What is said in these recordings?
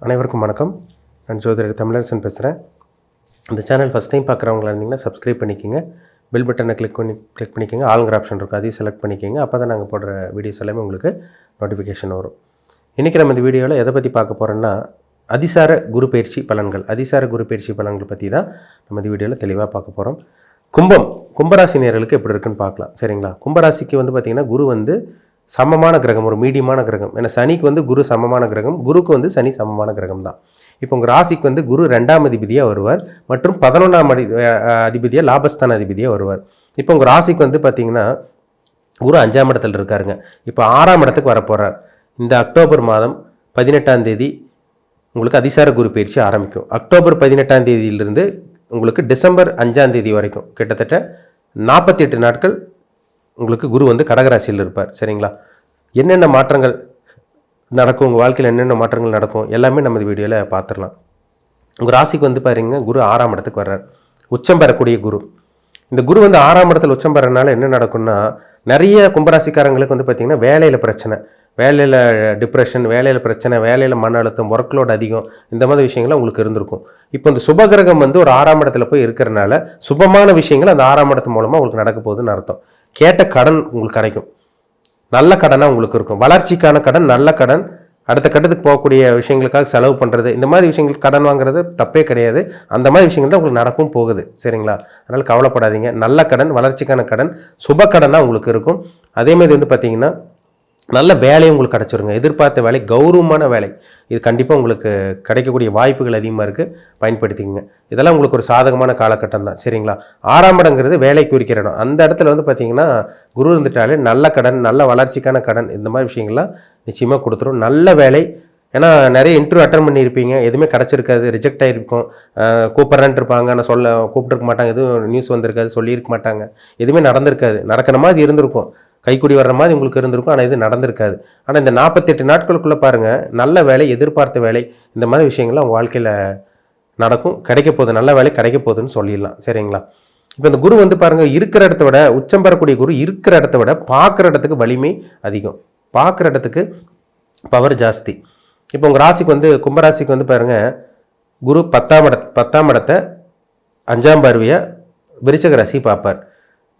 அனைவருக்கும் வணக்கம். நான் ஜோதிடர் தமிழரசன் பேசுகிறேன். இந்த சேனல் ஃபஸ்ட் டைம் பார்க்குறவங்களா இருந்தீங்கன்னா சப்ஸ்கிரைப் பண்ணிக்கோங்க. பெல் பட்டனை கிளிக் பண்ணிக்கோங்க. ஆளுங்கிற ஆப்ஷன் இருக்கும், அதையும் செலக்ட் பண்ணிக்கோங்க. அப்போ தான் நாங்கள் போடுற வீடியோஸ் எல்லாமே உங்களுக்கு நோட்டிஃபிகேஷன் வரும். இன்றைக்கி நம்ம இந்த வீடியோவில் எதை பற்றி பார்க்க போகிறோன்னா, அதிசார குரு பயிற்சி பலன்கள். அதிசார குரு பயிற்சி பலன்கள் பற்றி தான் நம்ம இந்த வீடியோவில் தெளிவாக பார்க்க போகிறோம். கும்பராசி நேயர்களுக்கு எப்படி இருக்குன்னு பார்க்கலாம். சரிங்களா? கும்பராசிக்கு பார்த்திங்கன்னா குரு சமமான கிரகம், ஒரு மீடியமான கிரகம். ஏன்னா சனிக்கு குரு சமமான கிரகம், குருக்கு சனி சமமான கிரகம் தான். இப்போ உங்கள் ராசிக்கு குரு 2ஆம் அதிபதியாக வருவார் மற்றும் 11ஆம் அதிபதியாக லாபஸ்தான அதிபதியாக வருவார். இப்போ உங்கள் ராசிக்கு பார்த்திங்கன்னா குரு 5ஆம் இடத்துல இருக்காருங்க. இப்போ 6ஆம் இடத்துக்கு வரப்போகிறார். இந்த அக்டோபர் மாதம் 18ஆம் தேதி உங்களுக்கு அதிசார குரு பயிற்சி ஆரம்பிக்கும். அக்டோபர் 18ஆம் தேதியிலிருந்து உங்களுக்கு டிசம்பர் 5ஆம் தேதி வரைக்கும் கிட்டத்தட்ட 48 நாட்கள் உங்களுக்கு குரு கடகராசியில் இருப்பார். சரிங்களா? என்னென்ன மாற்றங்கள் நடக்கும், உங்கள் வாழ்க்கையில் என்னென்ன மாற்றங்கள் நடக்கும் எல்லாமே நம்ம இந்த வீடியோவில் பார்த்துடலாம். உங்கள் ராசிக்கு பாருங்க, குரு 6ஆம் இடத்துக்கு வர்றார். உச்சம் பெறக்கூடிய குரு. இந்த குரு 6ஆம் இடத்துல உச்சம் பெறனால என்ன நடக்கும்னா, நிறைய கும்பராசிக்காரங்களுக்கு பார்த்திங்கன்னா வேலையில் பிரச்சனை, வேலையில் டிப்ரெஷன், வேலையில் பிரச்சனை, வேலையில் மன அழுத்தம், ஒர்க்லோட் அதிகம், இந்த மாதிரி விஷயங்கள்லாம் உங்களுக்கு இருந்திருக்கும். இப்போ இந்த சுபகிரகம் ஒரு 6ஆம் இடத்துல போய் இருக்கிறனால சுபமான விஷயங்கள் அந்த 6ஆம் இடத்து மூலமாக உங்களுக்கு நடக்க போகுதுன்னு அர்த்தம். கேட்ட கடன் உங்களுக்கு கிடைக்கும், நல்ல கடனாக உங்களுக்கு இருக்கும். வளர்ச்சிக்கான கடன், நல்ல கடன், அடுத்த கட்டத்துக்கு போகக்கூடிய விஷயங்களுக்காக செலவு பண்ணுறது, இந்த மாதிரி விஷயங்களுக்கு கடன் வாங்குறது தப்பே கிடையாது. அந்த மாதிரி விஷயங்கள் தான் உங்களுக்கு நடக்கும் போகுது. சரிங்களா? அதனால் கவலைப்படாதீங்க. நல்ல கடன், வளர்ச்சிக்கான கடன், சுப கடனாக உங்களுக்கு இருக்கும். அதேமாதிரி பார்த்தீங்கன்னா நல்ல வேலையும் உங்களுக்கு கிடச்சிருங்க. எதிர்பார்த்த வேலை, கௌரவமான வேலை, இது கண்டிப்பாக உங்களுக்கு கிடைக்கக்கூடிய வாய்ப்புகள் அதிகமாக இருக்குது. பயன்படுத்திக்கங்க. இதெல்லாம் உங்களுக்கு ஒரு சாதகமான காலகட்டம் தான். சரிங்களா? 6ஆம் இடங்கிறது வேலை குறிக்கிற இடம். அந்த இடத்துல பார்த்தீங்கன்னா குரு இருந்துட்டாலே நல்ல கடன், நல்ல வளர்ச்சிக்கான கடன், இந்த மாதிரி விஷயங்கள்லாம் நிச்சயமாக கொடுத்துரும். நல்ல வேலை. ஏன்னா நிறைய இன்டர்வியூ அட்டன் பண்ணியிருப்பீங்க, எதுவுமே கிடச்சிருக்காது, ரிஜெக்ட் ஆகிருக்கும். கூப்பிட்றேன்ட்டு இருப்பாங்க, ஆனால் கூப்பிட்டுருக்க மாட்டாங்க, எதுவும் நியூஸ் வந்திருக்காது, சொல்லியிருக்க மாட்டாங்க, எதுவுமே நடந்திருக்காது. நடக்கிற மாதிரி இருந்திருக்கும், கைக்குடி வர்ற மாதிரி உங்களுக்கு இருந்திருக்கும், ஆனால் இது நடந்திருக்காது. ஆனால் இந்த 48 நாட்களுக்குள்ளே பாருங்கள், நல்ல வேலை, எதிர்பார்த்த வேலை, இந்த மாதிரி விஷயங்கள்லாம் உங்கள் வாழ்க்கையில் நடக்கும். கிடைக்க போகுது, நல்ல வேலை கிடைக்க போகுதுன்னு சொல்லிடலாம். சரிங்களா? இப்போ இந்த குரு பாருங்கள், இருக்கிற இடத்த விட, உச்சம் பெறக்கூடிய குரு இருக்கிற இடத்த விட பார்க்குற இடத்துக்கு வலிமை அதிகம், பார்க்குற இடத்துக்கு பவர் ஜாஸ்தி. இப்போ உங்கள் ராசிக்கு கும்பராசிக்கு பாருங்கள், குரு 10ஆம் இடத்தை 5ஆம் பார்வையாக விருச்சிக ராசி பார்ப்பார்.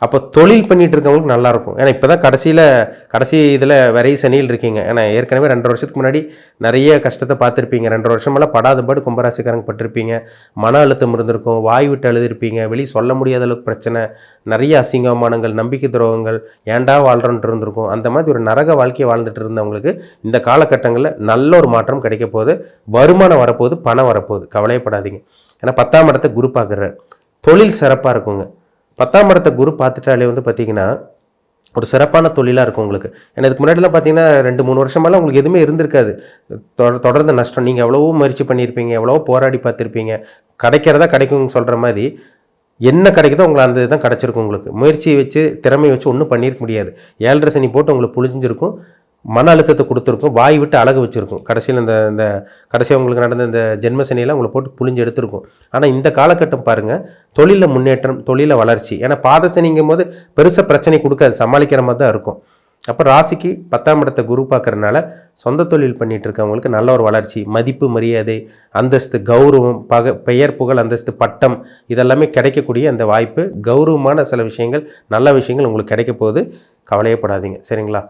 அப்போ தொழில் பண்ணிகிட்டு இருக்கவங்களுக்கு நல்லாயிருக்கும். ஏன்னா இப்போ தான் கடைசி இதில் விரை சனியில் இருக்கீங்க. ஏன்னா ஏற்கனவே 2 வருஷத்துக்கு முன்னாடி நிறைய கஷ்டத்தை பார்த்துருப்பீங்க. 2 வருஷமெல்லாம் படாதபாடு கும்பராசிக்காரங்க பட்டிருப்பீங்க. மன அழுத்தம் இருந்திருக்கும், வாய் விட்டு அழுதுருப்பீங்க, வெளியே சொல்ல முடியாத அளவுக்கு பிரச்சனை, நிறைய அசிங்கமானங்கள், நம்பிக்கை துரோகங்கள், ஏண்டா வாழ்கிறோன்ட்டு இருந்திருக்கும். அந்த மாதிரி ஒரு நரக வாழ்க்கையை வாழ்ந்துட்டு இருந்தவங்களுக்கு இந்த காலகட்டங்களில் நல்ல ஒரு மாற்றம் கிடைக்க போகுது. வருமானம் வரப்போகுது, பணம் வரப்போகுது. கவலைப்படாதீங்க. ஏன்னா 10ஆம் இடத்தை குரு பார்க்குறார். தொழில் சிறப்பாக இருக்குங்க. 10ஆம் இடத்தை குரு பார்த்துட்டாலே பார்த்தீங்கன்னா ஒரு சிறப்பான தொழிலாக இருக்கும் உங்களுக்கு. ஏன்னா இதுக்கு முன்னாடிலாம் பார்த்தீங்கன்னா 2-3 வருஷமெல்லாம் உங்களுக்கு எதுவுமே இருந்திருக்காது. தொடர்ந்து நஷ்டம். நீங்கள் எவ்வளவோ முயற்சி பண்ணியிருப்பீங்க, எவ்வளவோ போராடி பார்த்துருப்பீங்க. கிடைக்கிறதா கிடைக்கும்னு சொல்கிற மாதிரி என்ன கிடைக்குதோ உங்களுக்கு அந்த இதுதான் கிடச்சிருக்கும். உங்களுக்கு முயற்சியை வச்சு, திறமையை வச்சு ஒன்றும் பண்ணியிருக்க முடியாது. 7.5 சனி போட்டு உங்களுக்கு புழிஞ்சிருக்கும், மன அழுத்தத்தை கொடுத்துருக்கும், வாய் விட்டு அழகு வச்சுருக்கும். கடைசியில் இந்த கடைசியாக உங்களுக்கு நடந்த இந்த ஜென்ம சனியெல்லாம் உங்களை போட்டு புழிஞ்சு எடுத்திருக்கும். ஆனால் இந்த காலகட்டம் பாருங்கள், தொழிலில் முன்னேற்றம், தொழிலில் வளர்ச்சி. ஏன்னா பாத சனிங்கும் போது பெருசாக பிரச்சனை கொடுக்காது, சமாளிக்கிற மாதிரி தான் இருக்கும். அப்போ ராசிக்கு 10ஆம் இடத்தை குரு பார்க்குறதுனால சொந்த தொழில் பண்ணிகிட்டு இருக்கவங்களுக்கு நல்ல ஒரு வளர்ச்சி, மதிப்பு, மரியாதை, அந்தஸ்து, கௌரவம், பெயர், புகழ், அந்தஸ்து, பட்டம், இதெல்லாமே கிடைக்கக்கூடிய அந்த வாய்ப்பு, கௌரவமான சில விஷயங்கள், நல்ல விஷயங்கள் உங்களுக்கு கிடைக்க போகுது. கவலையப்படாதீங்க. சரிங்களா?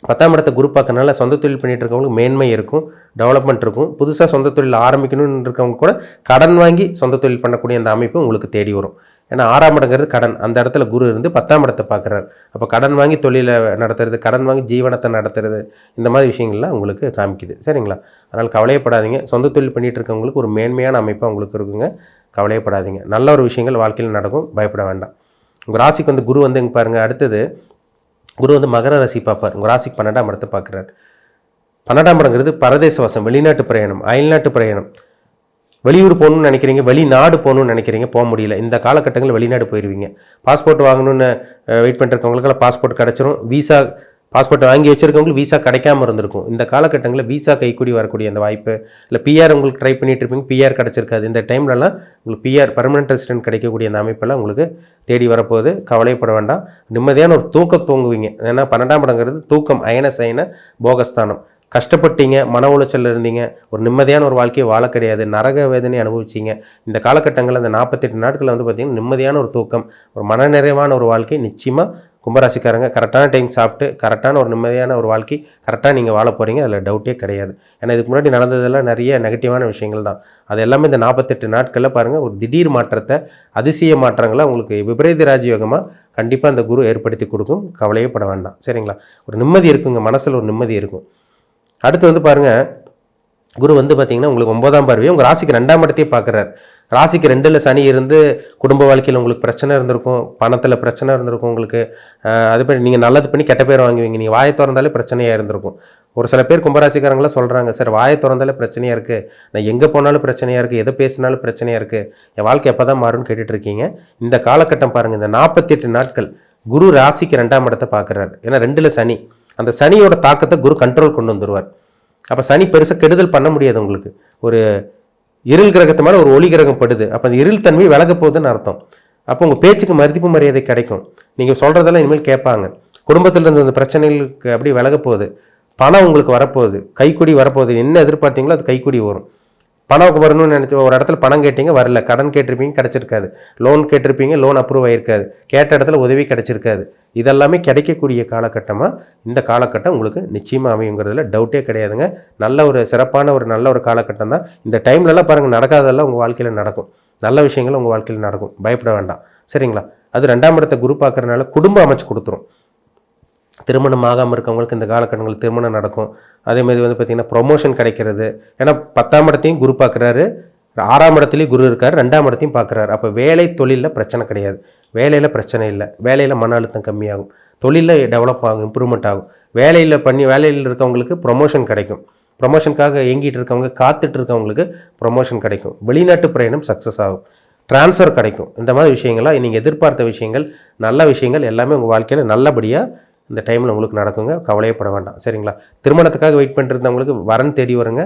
10ஆம் இடத்தை குரு பார்க்கறனால சொந்த தொழில் பண்ணிட்டு இருக்கவங்களுக்கு மேன்மை இருக்கும், டெவலப்மெண்ட் இருக்கும். புதுசாக சொந்த தொழில் ஆரம்பிக்கணும்னு இருக்கவங்க கூட கடன் வாங்கி சொந்த தொழில் பண்ணக்கூடிய அந்த அமைப்பு உங்களுக்கு தேடி வரும். ஏன்னா 6ஆம் இடங்கிறது கடன். அந்த இடத்துல குரு இருந்து 10ஆம் இடத்தை பார்க்குறாரு. அப்போ கடன் வாங்கி தொழிலை நடத்துறது, கடன் வாங்கி ஜீவனத்தை நடத்துறது, இந்த மாதிரி விஷயங்கள்லாம் உங்களுக்கு காமிக்குது. சரிங்களா? அதனால் கவலையப்படாதீங்க. சொந்த தொழில் பண்ணிகிட்டு இருக்கவங்களுக்கு ஒரு மேன்மையான அமைப்பாக உங்களுக்கு இருக்குங்க. கவலையப்படாதீங்க. நல்ல ஒரு விஷயங்கள் வாழ்க்கையில் நடக்கும், பயப்பட வேண்டாம். உங்கள் ராசிக்கு குரு இங்கே பாருங்கள், அடுத்தது குரு மகர ராசி பார்ப்பார். உங்கள் ராசிக்கு 12ஆம் இடத்தை பார்க்குறாரு. 12ஆம் இடங்கிறது பரதேசவாசம், வெளிநாட்டு பிரயாணம், அயல்நாட்டு பிரயாணம். வெளியூர் போகணுன்னு நினைக்கிறீங்க, வெளிநாடு போகணுன்னு நினைக்கிறீங்க, போக முடியல. இந்த காலகட்டங்களில் வெளிநாடு போயிடுவீங்க. பாஸ்போர்ட் வாங்கணுன்னு வெயிட் பண்ணிருக்கவங்களுக்கெல்லாம் பாஸ்போர்ட் கிடச்சிரும். பாஸ்போர்ட் வாங்கி வச்சுருக்கவங்களுக்கு வீசா கிடைக்காம இருந்திருக்கும். இந்த காலகட்டங்களில் வீசா கைக்கூடி வரக்கூடிய அந்த வாய்ப்பு, இல்லை பிஆர் உங்களுக்கு ட்ரை பண்ணிட்டு இருப்பீங்க, பிஆர் கிடச்சிருக்காது. இந்த டைம்லலாம் உங்களுக்கு பிஆர், பர்மனெண்ட் ரெசிடென்ட் கிடைக்கக்கூடிய அந்த அமைப்பெல்லாம் உங்களுக்கு தேடி வரப்போகுது. கவலைப்பட வேண்டாம். நிம்மதியான ஒரு தூங்குவீங்க. ஏன்னா 12ஆம் இடங்கிறது தூக்கம், அயன சயன போகஸ்தானம். கஷ்டப்பட்டீங்க, மன உளைச்சலில் இருந்தீங்க, ஒரு நிம்மதியான ஒரு வாழ்க்கையை வாழ கிடையாது, நரக வேதனை அனுபவிச்சிங்க. இந்த காலகட்டங்களில் அந்த 48 நாட்களில் வந்து பார்த்திங்கன்னா நிம்மதியான ஒரு தூக்கம், ஒரு மனநிறைவான ஒரு வாழ்க்கை நிச்சயமாக கும்பராசிக்காரங்க கரெக்டான டைம் சாப்பிட்டு கரெக்டான ஒரு நிம்மதியான ஒரு வாழ்க்கை கரெக்டாக நீங்கள் வாழ போகிறீங்க. அதில் டவுட்டே கிடையாது. ஏன்னா இதுக்கு முன்னாடி நடந்ததெல்லாம் நிறைய நெகட்டிவான விஷயங்கள் தான். அது எல்லாமே இந்த 48 நாட்களில் பாருங்கள் ஒரு திடீர் மாற்றத்தை, அதிசய மாற்றங்களை உங்களுக்கு விபரீத ராஜயோகமாக கண்டிப்பாக அந்த குரு ஏற்படுத்தி கொடுக்கும். கவலையே பட வேண்டாம். சரிங்களா? ஒரு நிம்மதி இருக்குங்க, மனசில் ஒரு நிம்மதி இருக்கும். அடுத்து வந்து பாருங்கள், குரு வந்து பார்த்திங்கன்னா உங்களுக்கு 9ஆம் பார்வையை உங்கள் ராசிக்கு 2ஆம் இடத்தையே பார்க்குறாரு. ராசிக்கு 2ல் சனி இருந்து குடும்ப வாழ்க்கையில் உங்களுக்கு பிரச்சனை இருந்திருக்கும், பணத்தில் பிரச்சனை இருந்திருக்கும் உங்களுக்கு. அது பண்ணி நீங்கள் நல்லது பண்ணி கெட்ட பேர் வாங்குவீங்க. நீங்கள் வாயை திறந்தாலே பிரச்சனையாக இருந்திருக்கும். ஒரு சில பேர் கும்பராசிக்காரங்களாம் சொல்கிறாங்க, சார் வாயை திறந்தாலே பிரச்சனையாக இருக்குது, நான் எங்கே போனாலும் பிரச்சனையாக இருக்குது, எதை பேசினாலும் பிரச்சனையாக இருக்குது, என் வாழ்க்கை எப்போ தான் மாறும்னு கேட்டுட்டு இருக்கீங்க. இந்த காலகட்டம் பாருங்கள், இந்த 48 நாட்கள் குரு ராசிக்கு 2ஆம் இடத்தை பார்க்குறாரு. ஏன்னா 2ல் சனி, அந்த சனியோட தாக்கத்தை குரு கண்ட்ரோல் கொண்டு வந்துடுவார். அப்போ சனி பெருசாக கெடுதல் பண்ண முடியாது உங்களுக்கு. ஒரு இருள் கிரகத்து மேலே ஒரு ஒளி கிரகம் படுது, அப்போ அந்த இருள் தன்மை விலக போகுதுன்னு அர்த்தம். அப்போ உங்கள் பேச்சுக்கு மதிப்பு மரியாதை கிடைக்கும், நீங்கள் சொல்கிறதெல்லாம் இனிமேல் கேட்பாங்க. குடும்பத்தில் இருந்த அந்த பிரச்சனைகளுக்கு அப்படியே விலக போகுது. பணம் உங்களுக்கு வரப்போகுது, கைக்குடி வரப்போகுது. என்ன எதிர்பார்த்தீங்களோ அது கைக்குடி வரும். பணம் வரணும்னு நினச்சி ஒரு இடத்துல பணம் கேட்டீங்க, வரல. கடன் கேட்டிருப்பீங்க, கிடச்சிருக்காது. லோன் கேட்டிருப்பீங்க, லோன் அப்ரூவ் ஆகிருக்காது. கேட்ட இடத்துல உதவி கிடச்சிருக்காது. இதெல்லாமே கிடைக்கக்கூடிய காலகட்டமாக இந்த காலகட்டம் உங்களுக்கு நிச்சயமாக அமையுங்கிறதுல டவுட்டே கிடையாதுங்க. நல்ல ஒரு சிறப்பான ஒரு நல்ல ஒரு காலகட்டம் தான். இந்த டைம்லலாம் பாருங்கள், நடக்காதெல்லாம் உங்கள் வாழ்க்கையில் நடக்கும். நல்ல விஷயங்கள் உங்கள் வாழ்க்கையில் நடக்கும், பயப்பட வேண்டாம். சரிங்களா? அது 2ஆம் இடத்தை குரு பார்க்குறதுனால குடும்பம் அமைச்சு கொடுத்துரும். திருமணம் ஆகாமல் இருக்கவங்களுக்கு இந்த காலகட்டங்கள் திருமணம் நடக்கும். அதேமாதிரி வந்து பார்த்திங்கன்னா ப்ரொமோஷன் கிடைக்கிறது. ஏன்னா 10ஆம் இடத்தையும் குரு பார்க்குறாரு, 6ஆம் இடத்துலையும் குரு இருக்கார், 2ஆம் இடத்தையும் பார்க்குறாரு. அப்போ வேலை தொழிலில் பிரச்சனை கிடையாது, வேலையில் பிரச்சனை இல்லை, வேலையில் மன அழுத்தம் கம்மியாகும், தொழிலில் டெவலப் ஆகும், இம்ப்ரூவ்மெண்ட் ஆகும். வேலையில் இருக்கவங்களுக்கு ப்ரொமோஷன் கிடைக்கும். ப்ரொமோஷனுக்காக ஏங்கிட்டு இருக்கவங்க, காத்துட்டு இருக்கவங்களுக்கு ப்ரொமோஷன் கிடைக்கும். வெளிநாட்டு பிரயாணம் சக்ஸஸ் ஆகும், ட்ரான்ஸ்ஃபர் கிடைக்கும். இந்த மாதிரி விஷயங்கள்லாம் நீங்கள் எதிர்பார்த்த விஷயங்கள், நல்ல விஷயங்கள் எல்லாமே உங்கள் வாழ்க்கையில் நல்லபடியாக இந்த டைமில் உங்களுக்கு நடக்குங்க. கவலையப்பட வேண்டாம். சரிங்களா? திருமணத்துக்காக வெயிட் பண்ணிருந்தவங்களுக்கு வரன் தேடி வருங்க.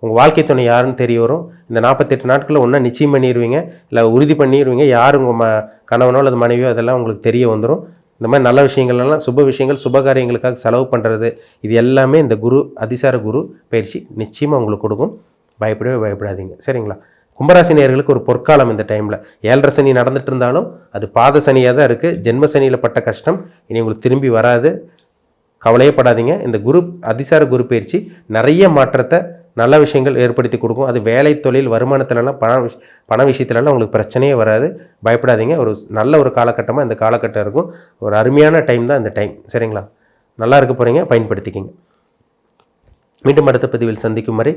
உங்கள் வாழ்க்கை துணை யாருன்னு தெரிய வரும். இந்த 48 நாட்களில் ஒன்றா நிச்சயம் பண்ணிடுவீங்க, இல்லை உறுதி பண்ணிடுவீங்க. யார் உங்கள் கணவனோ அல்லது மனைவியோ அதெல்லாம் உங்களுக்கு தெரிய வந்துடும். இந்த மாதிரி நல்ல விஷயங்கள்லாம், சுப விஷயங்கள், சுபகாரியங்களுக்காக செலவு பண்ணுறது, இது எல்லாமே இந்த குரு அதிசார குரு பயிற்சி நிச்சயமாக உங்களுக்கு கொடுக்கும். பயப்படவே பயப்படாதீங்க. சரிங்களா? கும்பராசி நேயர்களுக்கு ஒரு பொற்காலம் இந்த டைமில். 7.5 சனி நடந்துட்டு இருந்தாலும் அது பாத சனியாக தான் இருக்குது. ஜென்ம சனியில் பட்ட கஷ்டம் இனி உங்களுக்கு திரும்பி வராது. கவலையப்படாதீங்க. இந்த குரு அதிசார குரு பயிற்சி நிறைய மாற்றத்தை, நல்ல விஷயங்கள் ஏற்படுத்தி கொடுக்கும். அது வேலை, தொழில், வருமானத்திலலாம் பண விஷயத்துலலாம் உங்களுக்கு பிரச்சனையே வராது. பயப்படாதீங்க. ஒரு நல்ல ஒரு காலகட்டமாக இந்த காலகட்டம் இருக்கும். ஒரு அருமையான டைம் தான் இந்த டைம். சரிங்களா? நல்லா இருக்க போகிறீங்க, பயன்படுத்திக்கிங்க. மீண்டும் அடுத்த பதிவில் சந்திக்கும் வரை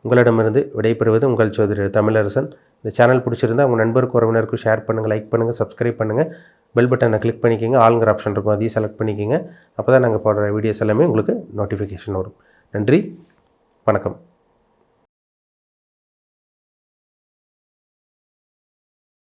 உங்களிடமிருந்து விடைபெறுவது உங்கள் ஜோதிடர் தமிழரசன். இந்த சேனல் பிடிச்சிருந்தால் உங்கள் நண்பருக்கு, உறவினருக்கும் ஷேர் பண்ணுங்கள், லைக் பண்ணுங்கள், சப்ஸ்கிரைப் பண்ணுங்கள். பெல் பட்டனை கிளிக் பண்ணிக்கோங்க. ஆளுங்கிற ஆப்ஷன் இருக்கும், அதையும் செலக்ட் பண்ணிக்கோங்க. அப்போ தான் நாங்கள் போடுற வீடியோஸ் எல்லாமே உங்களுக்கு நோட்டிஃபிகேஷன் வரும். நன்றி, வணக்கம்.